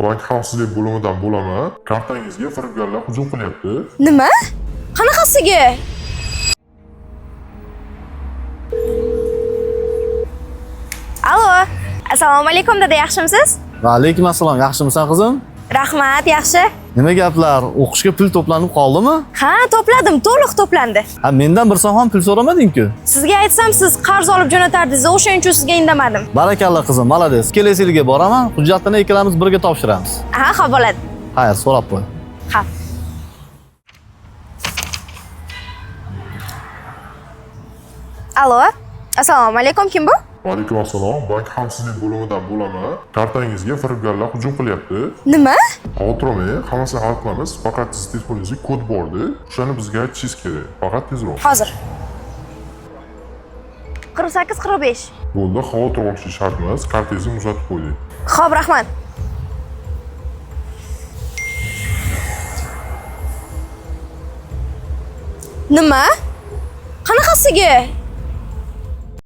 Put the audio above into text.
Bank xavfsizlik bo'limidan bo'laman. Kartangizga firibgarlar hujum qilyapti. Nima? Qanaqasiga? Alo. Assalomu alaykum dada, yaxshimisiz? Va alaykum assalom, yaxshimisan qizim? Rahmat, yaxshi. Nima gaplar? O'qishga pul to'planib qoldimi? Ha, to'pladim, to'liq to'plandi. Ha, mendan bir so'm ham pul so'ramading-ku. Sizga aytsam, siz qarz olib jo'natardingiz, o'shaning uchun sizga indamadim. Barakalla qizim, malades. Kelasi yilga boraman, hujjatini ikkalamiz birga topshiramiz. Ha, xo'p bo'ladi. Xayr, so'rab qo'y. Ha. Alo. Assalomu alaykum, kim bu? Alaykum assalom. Bank xavfsizlik bo'limidan bo'laman. Kartangizga firibgarlar hujum qilyapti. Nima? Xavotir olmang, hammasini hal qilamiz. Faqat siz telefoningizga kod bordi. O'shani bizga aytishingiz kerak. Faqat tezroq. Hozir. 48-45. Bo'ldi, xavotir olishni shart emas. Kartangizni muzlatib qo'ydik. Xo'p, rahmat. Nima? Qanaqasiga?